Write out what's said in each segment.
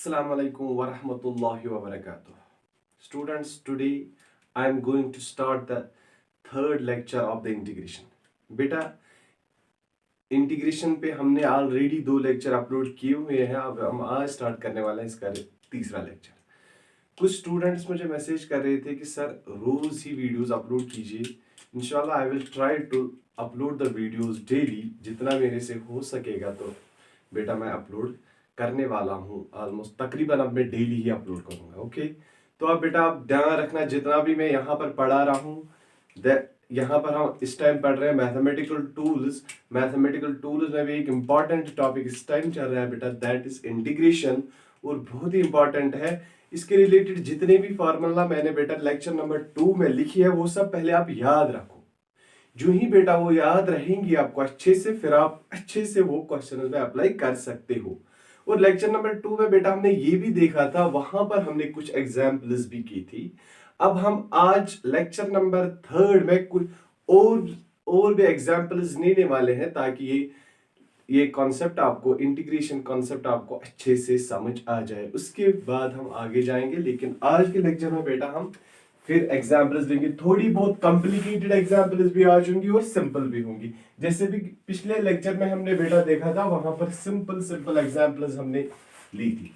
Assalamu alaikum wa rahmatullahi wa barakatuh. Students, today I am going to start the third lecture of the integration. बेटा integration पे हमने already 2 lecture upload किए हुए हैं। अब हम आज स्टार्ट करने वाले हैं इसका तीसरा लेक्चर। कुछ स्टूडेंट्स मुझे मैसेज कर रहे थे कि सर रोज ही वीडियोस अपलोड कीजिए। इंशाल्लाह I will try to upload the videos daily, जितना मेरे से हो सकेगा तो बेटा मैं अपलोड करने वाला हूँ। ऑलमोस्ट तकरीबन अब मैं डेली ही अपलोड करूंगा। ओके, तो अब बेटा आप ध्यान रखना, जितना भी मैं यहाँ पर पढ़ा रहा हूँ, यहाँ पर हम इस टाइम पढ़ रहे हैं मैथमेटिकल टूल्स। मैथमेटिकल टूल्स में भी एक इम्पॉर्टेंट टॉपिक इस टाइम चल रहा है बेटा, दैट इज इंटीग्रेशन, और बहुत ही इंपॉर्टेंट है। इसके रिलेटेड जितने भी फार्मूला मैंने बेटा लेक्चर नंबर 2 में लिखी है वो सब पहले आप याद रखो। जो ही बेटा वो याद रहेंगी आपको अच्छे से, फिर आप अच्छे से वो क्वेश्चन में अप्लाई कर सकते हो। और लेक्चर नंबर 2 में बेटा हमने ये भी देखा था, वहां पर हमने कुछ एग्जाम्पल्स भी की थी। अब हम आज लेक्चर नंबर 3 में कुछ और भी एग्जाम्पल्स लेने वाले हैं, ताकि ये कॉन्सेप्ट आपको, इंटीग्रेशन कॉन्सेप्ट आपको अच्छे से समझ आ जाए। उसके बाद हम आगे जाएंगे, लेकिन आज के लेक्चर में बेटा हम फिर एग्जाम्पल्स लेंगे। थोड़ी बहुत कॉम्प्लिकेटेड एग्जाम्पल्स भी आज होंगी और सिंपल भी होंगी। जैसे भी पिछले लेक्चर में हमने बेटा देखा था, वहां पर सिंपल एग्जाम्पल्स हमने ली थी।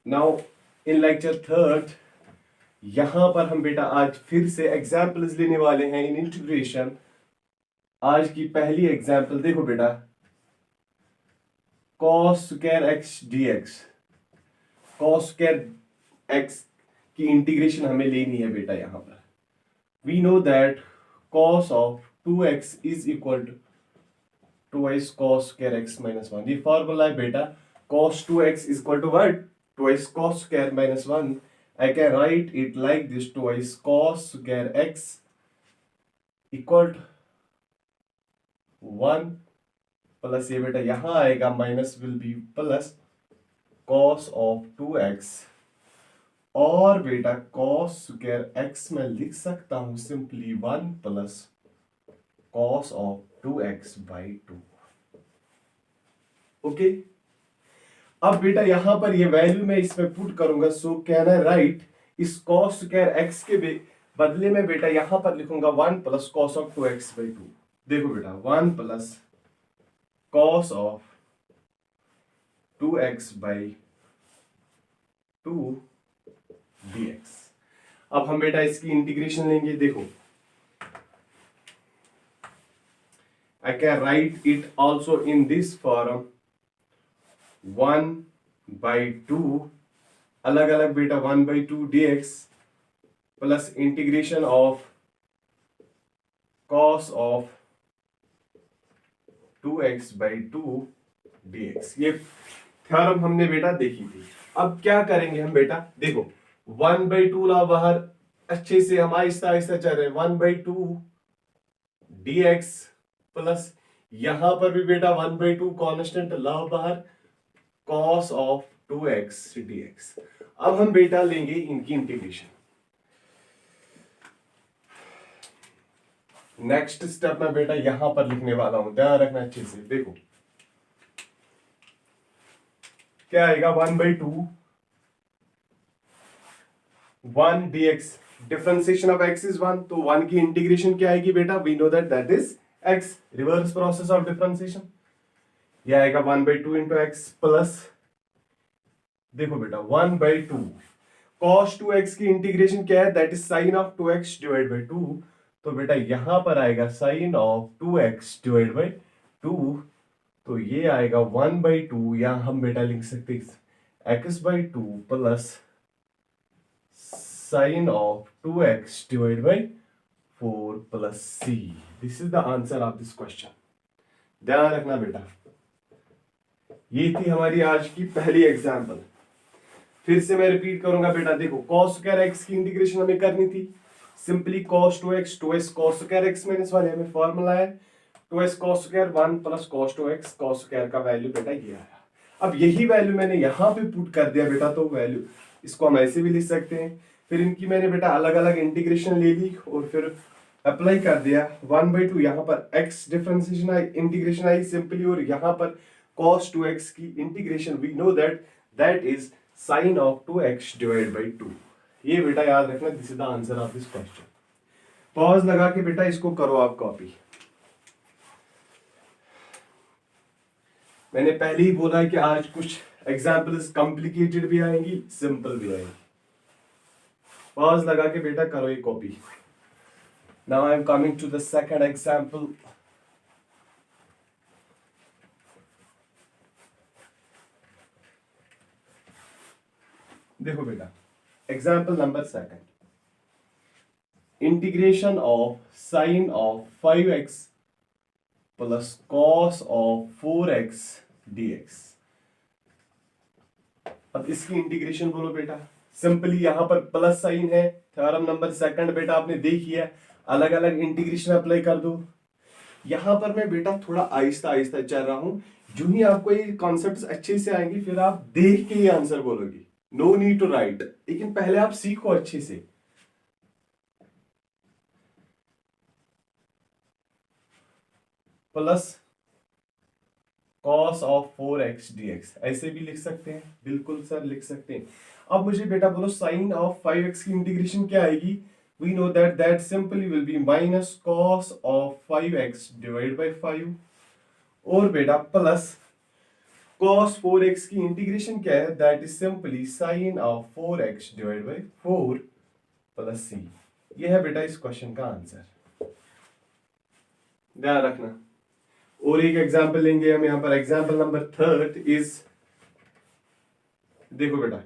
नाउ इन लेक्चर 3 यहां पर हम बेटा आज फिर से एग्जाम्पल्स लेने वाले हैं इन इंटीग्रेशन। आज की पहली एग्जाम्पल देखो बेटा, cos square x dx। cos square x की इंटीग्रेशन हमें लेनी है बेटा। यहां पर we know that cos of 2x is equal to twice cos square x minus 1। ये फॉर्मूला है बेटा, cos 2x is equal to what, twice cos square minus 1। I can write it like this, twice cos square x equal to 1 plus ये बेटा यहां आएगा minus will be plus cos of 2x, और बेटा cos square x में लिख सकता हूं simply 1 plus cos of 2x by 2। Okay, अब बेटा यहां पर ये वैल्यू मैं इसमें पुट करूंगा। सो कैन आई राइट इस cos स्क्वायर x के बदले में बेटा यहां पर लिखूंगा 1 plus cos of 2x by 2। देखो बेटा 1 plus cos of 2x by 2 dx। अब हम बेटा इसकी इंटीग्रेशन लेंगे। देखो I can write it also in this form, 1 by 2 अलग अलग बेटा 1 by 2 dx plus integration of cos of 2x by 2 dx। ये थ्योरम हमने बेटा देखी थी। अब क्या करेंगे हम बेटा, देखो 1 by 2 ला बाहर, अच्छे से हम आहिस्ता आहिस्ता चल रहे हैं। 1 by 2 dx प्लस यहां पर भी बेटा 1 by 2 कांस्टेंट ला बाहर, cos ऑफ 2x dx। अब हम बेटा लेंगे इनकी इंटीग्रेशन। नेक्स्ट स्टेप में बेटा यहां पर लिखने वाला हूं, ध्यान रखना अच्छे से। देखो क्या आएगा, 1 by 2 1 dx, differentiation of x is 1, तो 1 की इंटीग्रेशन क्या आएगी बेटा, we know that that is x, reverse process of differentiation. यह आएगा 1 by 2 इंटू एक्स प्लस, देखो बेटा 1 by 2 cos 2x की इंटीग्रेशन क्या है, that is sine of 2x divide by 2। तो बेटा यहां पर आएगा sine of 2x divide by 2, तो ये आएगा 1 by 2। यहां हम बेटा लिख सकते हैं x by 2 plus sign of 2x divide by 4 plus c। This is the answer of this question. ध्यान रखना बेटा, ये थी हमारी आज की पहली एग्जाम्पल। फिर से मैं रिपीट करूंगा बेटा, देखो cos स्क्वायर x की इंटीग्रेशन हमें करनी थी। Simply cos 2x 2s cos square x minus 1 हमें फॉर्मूला है 2s cos square 1 plus cos 2x, cos square का वैल्यू बेटा ये आया। अब यही वैल्यू मैंने यहां पे पुट कर दिया बेटा, तो वैल्यू इसको हम ऐसे भी लिख सकते हैं। फिर इनकी मैंने बेटा अलग अलग इंटीग्रेशन ले ली और फिर अप्लाई कर दिया। 1 by 2 यहाँ पर x डिफरेंशिएशन आई, इंटीग्रेशन आई सिंपली, और यहाँ पर cos 2x की integration, we know that that is sine of 2x divide by 2। ये बेटा याद रखना, this is the answer of this question. Pause लगा के बेटा इसको करो आप कॉपी। मैंने पहले ही बोला है कि आज कुछ एग्जाम्पल्स कॉम्प्लिकेटेड भी आएंगी, सिंपल भी आएंगी। पॉज लगा के बेटा करो ये copy. Now I am coming to the second example. देखो बेटा, example number second, integration of sine of 5x plus cos of 4x dx। अब इसकी इंटीग्रेशन बोलो बेटा। सिंपली यहां पर प्लस साइन है, थ्योरम नंबर सेकंड बेटा आपने देखी है, अलग अलग इंटीग्रेशन अप्लाई कर दो। यहां पर मैं बेटा थोड़ा आहिस्ता आहिस्ता चल रहा हूं, जो ही आपको ये कॉन्सेप्ट्स अच्छे से आएंगे फिर आप देख के ही आंसर बोलोगे, नो नीड टू राइट, लेकिन पहले आप सीखो अच्छे से। Plus cos of 4x dx ऐसे भी लिख सकते हैं, बिल्कुल सर लिख सकते हैं। अब मुझे बेटा बोलो साइन ऑफ 5x की इंटीग्रेशन क्या आएगी। We know that simply will be minus cos of 5x divide by 5, और बेटा प्लस cos 4x की इंटीग्रेशन क्या है, that is simply sine of 4x divide by 4 plus c। यह है बेटा इस क्वेश्चन का आंसर, ध्यान रखना। और एक एग्जाम्पल लेंगे हम यहां पर, एग्जाम्पल नंबर थर्ड इज, देखो बेटा,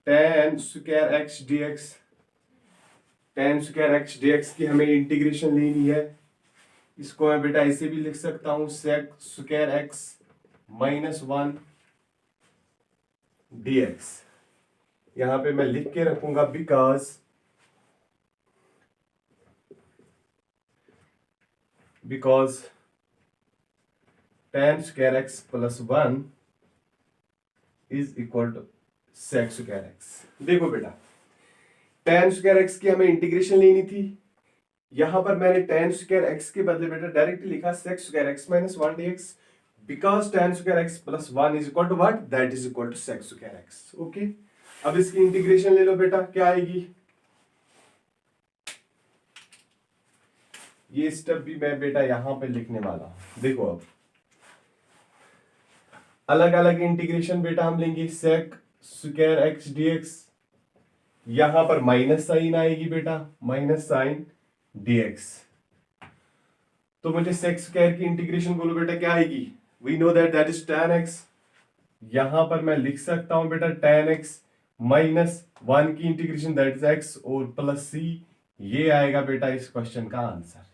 tan square x dx, tan square x dx की हमें इंटीग्रेशन लेनी है। इसको मैं बेटा ऐसे भी लिख सकता हूं, sec square x minus 1 dx। यहां पे मैं लिख के रखूंगा because tan square x plus 1 is equal to sec square x। देखो बेटा, tan स्क्वायर x की हमें इंटीग्रेशन लेनी थी, यहां पर मैंने tan स्क्वायर x के बदले बेटा डायरेक्टली लिखा sec square x minus 1 dx, because tan square x plus 1 is equal to what, that is equal to sec square x। Okay, अब इसकी इंटीग्रेशन ले लो बेटा, क्या आएगी। ये स्टेप भी मैं बेटा यहां पे लिखने वाला हूं। देखो अब अलग अलग इंटीग्रेशन बेटा हम लेंगे, sec स्क्वायर x dx, यहां पर माइनस साइन आएगी बेटा, माइनस साइन dx। तो मुझे sec स्क्वायर की इंटीग्रेशन बोलो बेटा क्या आएगी। We know that is tan x, यहां पर मैं लिख सकता हूं बेटा tan x माइनस 1 की इंटीग्रेशन दैट इज x, और प्लस c। ये आएगा बेटा इस क्वेश्चन का आंसर।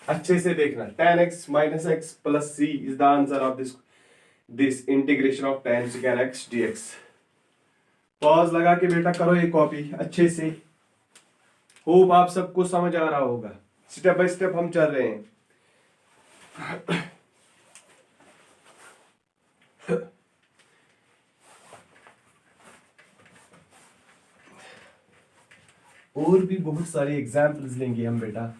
अच्छे से देखना, tan x minus x plus c is the answer of this integration of tan square x dx। Pause लगा के बेटा करो ये कॉपी अच्छे से। होप आप सबको समझ आ रहा होगा, स्टेप बाय स्टेप हम चल रहे हैं। और भी बहुत सारे एग्जाम्पल्स लेंगे हम बेटा,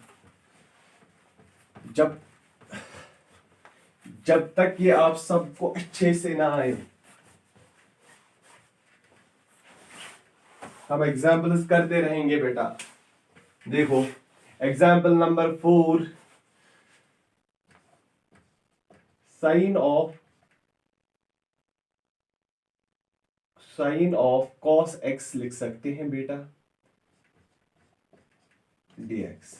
जब तक ये आप सबको अच्छे से ना आए, हम एग्जाम्पल्स करते रहेंगे बेटा। देखो example number 4, sine of cos x लिख सकते हैं बेटा dx।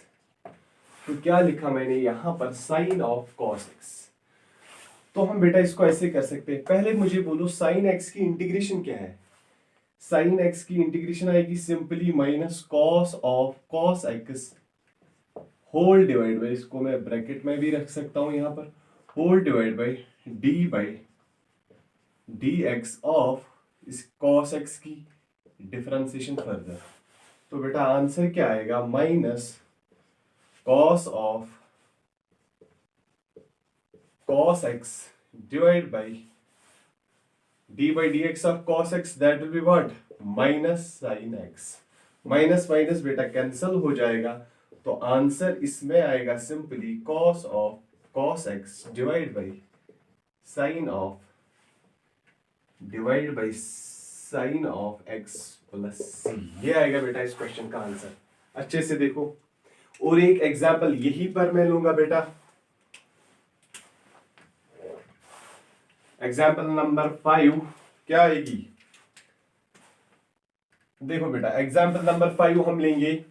तो क्या लिखा मैंने यहां पर, साइन ऑफ cos x। तो हम बेटा इसको ऐसे कर सकते हैं, पहले मुझे बोलो साइन x की इंटीग्रेशन क्या है। साइन x की इंटीग्रेशन आएगी simply minus cos of cos x whole divide by, इसको मैं ब्रैकेट में भी रख सकता हूं यहां पर, whole divide by d x of इस cos x की डिफरेंशिएशन फर्दर। तो बेटा आंसर क्या आएगा, minus cos of cos x divided by d by dx of cos x, that will be what, minus sin x। Minus minus बेटा cancel हो जाएगा, तो आंसर इसमें आएगा simply cos of cos x divide by sin of divide by sine of x plus C. ये आएगा बेटा इस क्वेश्चन का आंसर। अच्छे से देखो, और एक एग्जाम्पल यहीं पर मैं लूंगा बेटा, एग्जाम्पल नंबर 5 क्या आएगी, देखो बेटा एग्जाम्पल नंबर 5 हम लेंगे।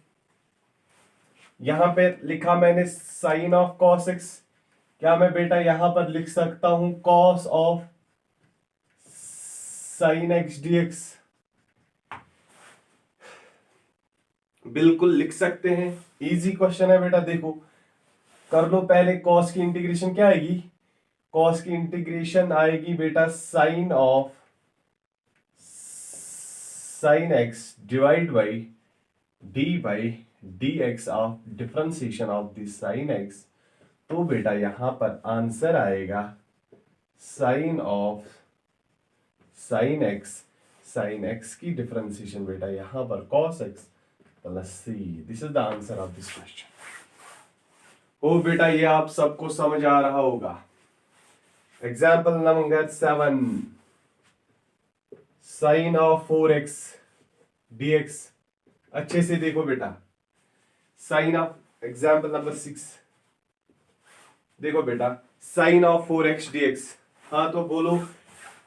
यहां पे लिखा मैंने साइन ऑफ कॉस एक्स, क्या मैं बेटा यहां पर लिख सकता हूं cos of sine x dx? बिल्कुल लिख सकते हैं, इजी क्वेश्चन है बेटा। देखो कर लो पहले, कॉस की इंटीग्रेशन क्या आएगी, कॉस की इंटीग्रेशन आएगी बेटा sine of sine x divide by d by d x of differentiation of the sine x. तो बेटा यहां पर आंसर आएगा साइन ऑफ साइन एक्स की डिफरेंशिएशन बेटा यहां पर cos x plus c. This is the answer of this question. हो बेटा ये आप सबको समझ आ रहा होगा। Example number 7, sine of 4x dx। अच्छे से देखो बेटा, साइन ऑफ एग्जाम्पल नंबर 6, देखो बेटा साइन ऑफ 4x dx। हाँ तो बोलो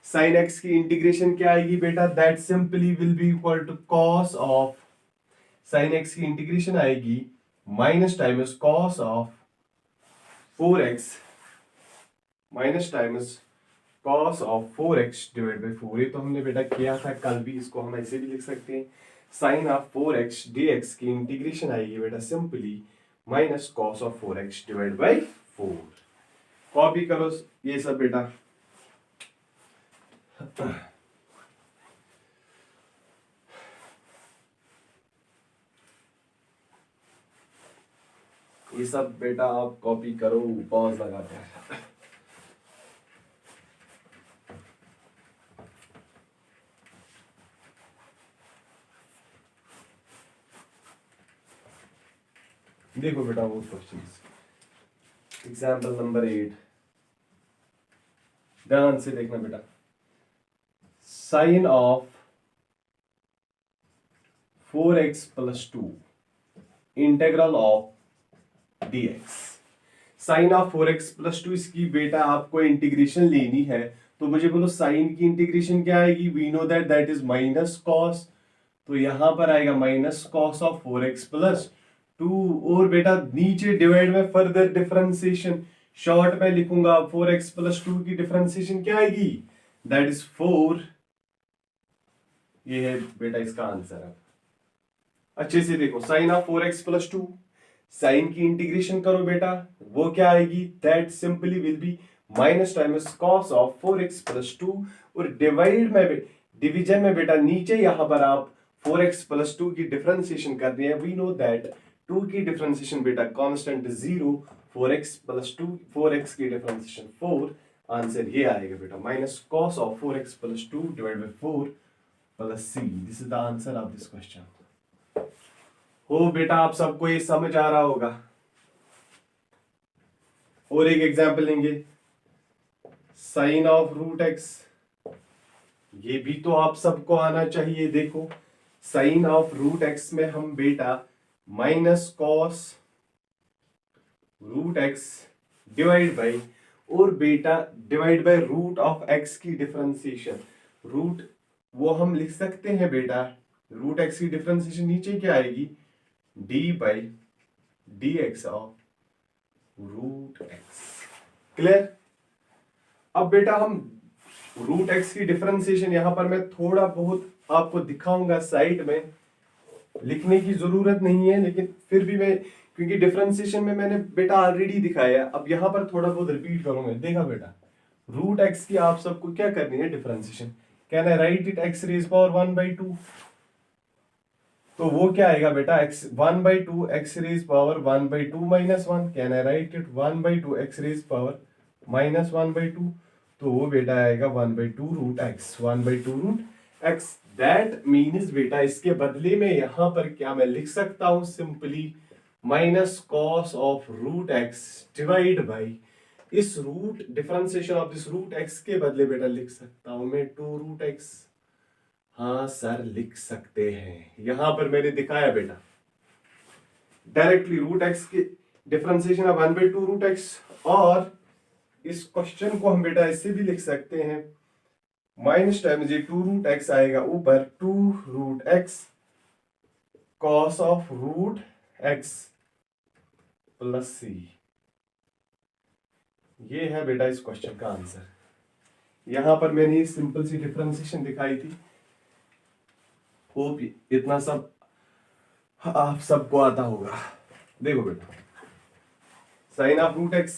साइन x की इंटीग्रेशन क्या आएगी बेटा, that simply will be equal to cos of sine x की इंटीग्रेशन आएगी minus times cos of 4x minus times cos of 4x divide by 4। ये तो हमने बेटा किया था कल भी, इसको हम ऐसे भी लिख सकते हैं, साइन ऑफ 4x dx की इंटीग्रेशन आएगी बेटा simply minus cos of 4x divide by 4। Copy करो ये सब बेटा। ये सब बेटा आप कॉपी करो, पॉज लगाते हैं। देखो बेटा वो क्वेश्चंस, एग्जाम्पल नंबर 8 ध्यान से देखना बेटा। Sine of 4x plus 2 integral of dx। Sine of 4x plus 2 इसकी बेटा आपको इंटीग्रेशन लेनी है, तो मुझे बोलो साइन की इंटीग्रेशन क्या आएगी, we know that that is minus cos, तो यहां पर आएगा minus cos of 4x plus 2। और बेटा नीचे डिवाइड में फर्दर डिफरेंशिएशन, शॉर्ट में लिखूंगा 4x प्लस 2 की डिफरेंशिएशन क्या आएगी, दैट इज 4। ये है बेटा इसका आंसर है। अच्छे से देखो, sine of 4x plus 2, sine की इंटीग्रेशन करो बेटा, वो क्या आएगी, that simply will be minus times cos of 4x plus 2। और डिवाइड में डिवीजन में बेटा नीचे यहां पर आप 4x प्लस 2 की डिफरेंशिएशन कर दिए, वी नो दैट 2 की डिफरेंशिएशन बेटा कांस्टेंट 0, 4x प्लस 2, 4x की डिफरेंशिएशन 4। आंसर ये आएगा बेटा minus cos of 4x plus 2 divide by 4 plus c। This is the answer of this question. हो बेटा आप सबको ये समझ आ रहा होगा। और एक एग्जांपल लेंगे, साइन ऑफ रूट एक्स, ये भी तो आप सबको आना चाहिए। देखो साइन ऑफ रूट एक्स में हम बेटा minus cos root x divide by, और बेटा divide by root of x की डिफरेंशिएशन, रूट वो हम लिख सकते हैं बेटा, रूट एक्स की डिफरेंशिएशन नीचे क्या आएगी, d by d x of root x. Clear. अब बेटा हम रूट एक्स की डिफरेंशिएशन यहां पर मैं थोड़ा बहुत आपको दिखाऊंगा, साइड में लिखने की जरूरत नहीं है, लेकिन फिर भी मैं, क्योंकि डिफरेंशिएशन में मैंने बेटा ऑलरेडी दिखाया है, अब यहां पर थोड़ा बहुत रिपीट करूंगा। देखा बेटा रूट एक्स की आप सबको क्या करनी है differentiation, can I write it x raise power 1/2, तो वो क्या आएगा बेटा x 1/2 x raise power 1/2 minus 1, can I write it 1/2 x raise power minus 1/2, तो वो बेटा आएगा 1/2 root x, 1/2 root x। That means बेटा इसके बदले में यहां पर क्या मैं लिख सकता हूं, simply minus cos of root x divide by इस root differentiation of this root x के बदले बेटा लिख सकता हूं मैं 2 रूट एक्स। हाँ सर लिख सकते हैं, यहां पर मैंने दिखाया बेटा डायरेक्टली रूट एक्स की डिफरेंशिएशन है 1/2 रूट एक्स। और इस क्वेश्चन को हम बेटा इससे भी लिख सकते हैं, माइनस टाइम्स ये 2 रूट एक्स आएगा ऊपर 2 root x cos of root x plus C. ये है बेटा इस क्वेश्चन का आंसर। यहां पर मैंने सिंपल सी डिफरेंशिएशन दिखाई थी। होप इतना सब आप सबको आता होगा। देखो बेटा साइन ऑफ रूट एक्स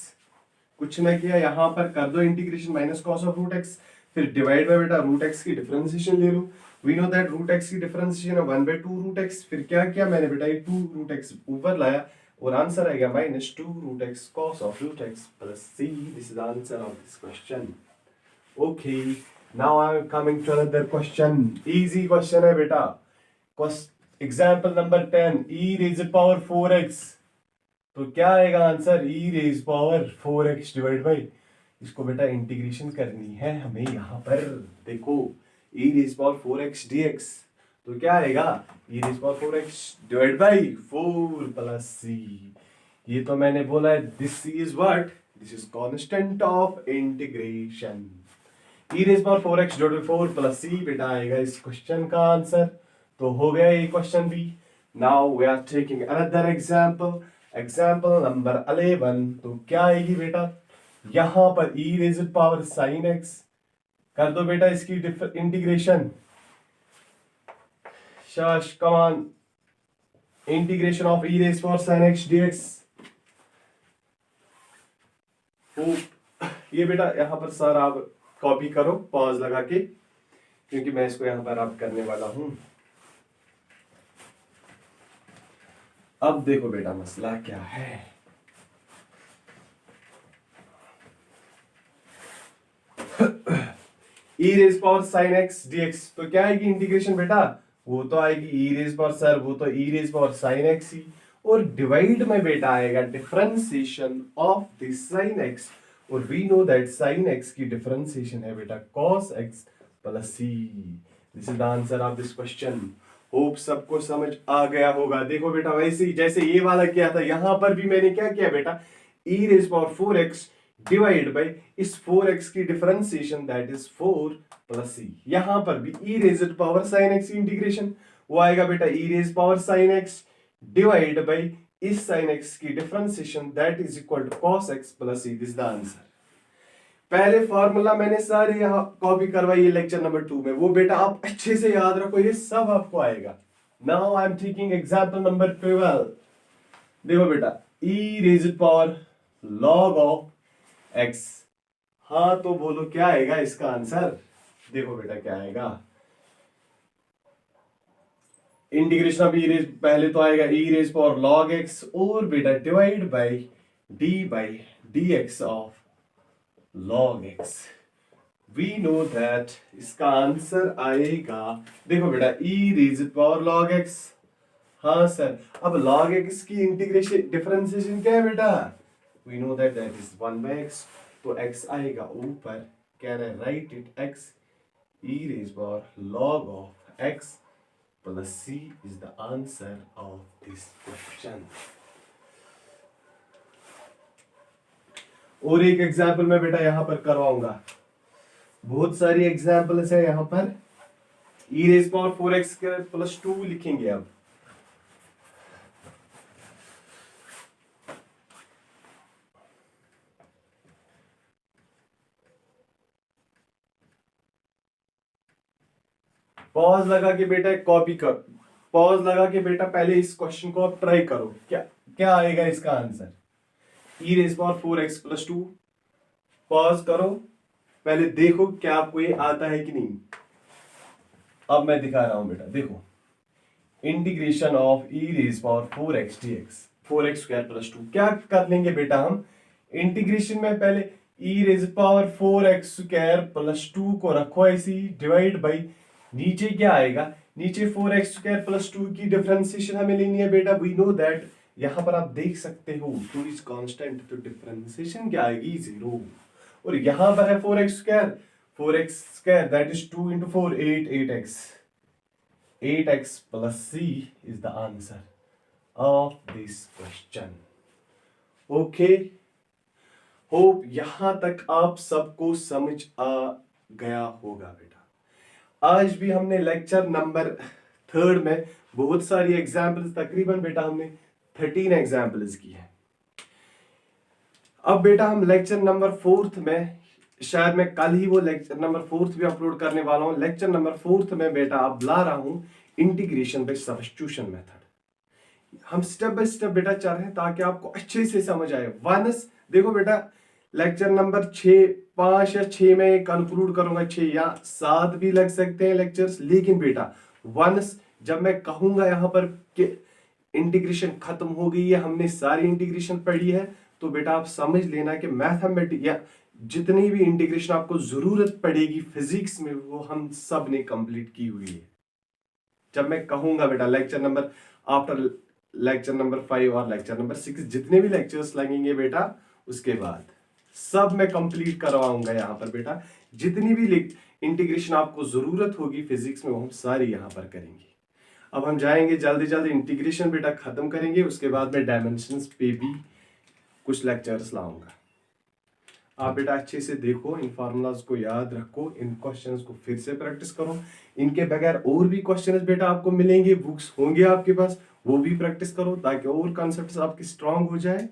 कुछ ना किया, यहां पर कर दो integration minus cos of root x, फिर डिवाइड बाय बेटा रूट एक्स की डिफरेंशिएशन ले लो। We know that root x की डिफरेंशिएशन है 1/2 रूट एक्स। फिर क्या किया मैंने बेटा ये 2 रूट एक्स ऊपर लाया और आंसर आएगा minus 2 root x cos of root x plus c. This is the answer of this question. Okay, now I am coming to another question. Easy question है बेटा। Example number 10 e raise power 4x। तो क्या आएगा answer e raise power 4x divide by, इसको बेटा integration करनी है हमें। यहां पर देखो e raise power 4x dx, तो क्या आएगा e raise power 4x divide by 4 plus c। ये तो मैंने बोला है this is what, this is constant of integration. e raise power 4x divide by 4 plus c बेटा आएगा इस क्वेश्चन का आंसर। तो हो गया ये क्वेश्चन भी। Now we are taking another example, example number 11। तो क्या आएगी बेटा, यहां पर e raise power sin x कर दो बेटा इसकी इंटीग्रेशन। शश कमान, integration of e raise power sin x dx। ये बेटा यहां पर सर आप कॉपी करो पॉज लगा के, क्योंकि मैं इसको यहां पर आप करने वाला हूं। अब देखो बेटा मसला क्या है। e raise power sin x dx, तो क्या आएगी इंटीग्रेशन बेटा, वो तो आएगी e रेज़ पावर सर, वो तो e raise power sin x ही, और डिवाइड में बेटा आएगा differentiation of this sin x। और we know that sin x की डिफरेंशिएशन है बेटा cos x plus c। This is the answer of this question. Hope सबको समझ आ गया होगा। देखो बेटा वैसे ही जैसे ये वाला किया था, यहां पर भी मैंने क्या किया बेटा, e raise power 4x divide by इस 4x की differentiation that is 4 plus c। यहां पर भी e raise power sin x की इंटीग्रेशन वो आएगा बेटा e raise power sin x divide by इस sin x की differentiation that is equal to cos x plus c। This the answer. पहले फॉर्मूला मैंने सारे यहाँ कॉपी करवाई है लेक्चर नंबर 2 में, वो बेटा आप अच्छे से याद रखो, ये सब आपको आएगा। Now I am taking example number 12। देखो बेटा e raise power log of x। हाँ तो बोलो क्या आएगा इसका आंसर। देखो बेटा क्या आएगा, इंटीग्रेशन ऑफ पहले तो आएगा e raise power log x और बेटा divide by d by dx of log x। we know that इसका आंसर आएगा, देखो बेटा e raise power log x। हाँ सर, अब log x की इंटीग्रेशन डिफरेंशिएशन क्या है बेटा, we know that that is 1/x। तो x आएगा ऊपर, can I write it x e raise power log of x plus c is the answer of this question। और एक एग्जाम्पल मैं बेटा यहां पर करवाऊंगा, बहुत सारी एग्जाम्पल्स है यहां पर। e रेज़ पावर 4x के प्लस 2 लिखेंगे। अब पॉज लगा के बेटा कॉपी कर, पॉज लगा के बेटा पहले इस क्वेश्चन को आप ट्राई करो, क्या क्या आएगा इसका answer. e raise power 4x plus 2, pause करो पहले देखो क्या आपको ये आता है कि नहीं। अब मैं दिखा रहा हूं बेटा, देखो integration of e raise power 4x dx 4x square plus 2। क्या कर लेंगे बेटा हम, इंटीग्रेशन में पहले e raise power 4x square plus 2 को रखो ऐसी, डिवाइड बाई नीचे क्या आएगा, नीचे 4x स्क्वायर प्लस 2 की डिफरेंशिएशन हमें लेनी है बेटा। वी नो दैट यहाँ पर आप देख सकते हो 2 इज कांस्टेंट, तो डिफरेंशिएशन क्या आएगी 0। और यहाँ पर है 4x that is 2 into 4 8x 8x plus c is the answer of this question. Okay, hope यहां तक आप सबको समझ आ गया होगा बेटा। आज भी हमने लेक्चर नंबर 3 में बहुत सारी एग्जाम्पल्स, तकरीबन बेटा हमने 13 एग्जाम्पल्स की है। अब बेटा हम लेक्चर नंबर 4 में, शायद मैं कल ही वो लेक्चर नंबर 4 भी अपलोड करने वाला हूं। लेक्चर नंबर 4 में बेटा आप ला रहा हूं इंटीग्रेशन बाय सब्स्टिट्यूशन मेथड। हम स्टेप बाय स्टेप बेटा चल रहे हैं ताकि आपको अच्छे से समझ आए। वंस देखो बेटा, लेक्चर नंबर 6, 5 या 6 में कंक्लूड करूंगा, 6 या 7 भी लग सकते हैं लेक्चर्स। लेकिन बेटा वंस जब मैं कहूंगा यहाँ पर कि इंटीग्रेशन खत्म हो गई है, हमने सारी इंटीग्रेशन पढ़ी है, तो बेटा आप समझ लेना कि मैथमेटिक्स या जितनी भी इंटीग्रेशन आपको जरूरत पड़ेगी फिजिक्स में, वो हम सब ने कंप्लीट की हुई है। जब मैं कहूंगा बेटा lecture number, after lecture number 5 और लेक्चर नंबर 6 जितने भी लेक्चर्स लगेंगे बेटा, उसके बाद सब मैं कंप्लीट करवाऊंगा यहाँ पर बेटा। जितनी भी इंटीग्रेशन आपको जरूरत होगी फिजिक्स में, वो हम सारी यहाँ पर करेंगे। अब हम जाएंगे जल्दी जल्दी इंटीग्रेशन बेटा खत्म करेंगे, उसके बाद में डायमेंशंस पे भी कुछ लेक्चर्स लाऊंगा। आप बेटा अच्छे से देखो, इन फार्मूलाज को याद रखो, इन क्वेश्चंस को फिर से प्रैक्टिस करो। इनके बगैर और भी क्वेश्चंस बेटा आपको मिलेंगे, बुक्स होंगे आपके पास, वो भी प्रैक्टिस करो ताकि और कॉन्सेप्ट्स आपके स्ट्रांग हो जाए।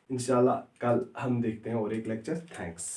इंशाल्लाह कल हम देखते हैं और एक लेक्चर। थैंक्स।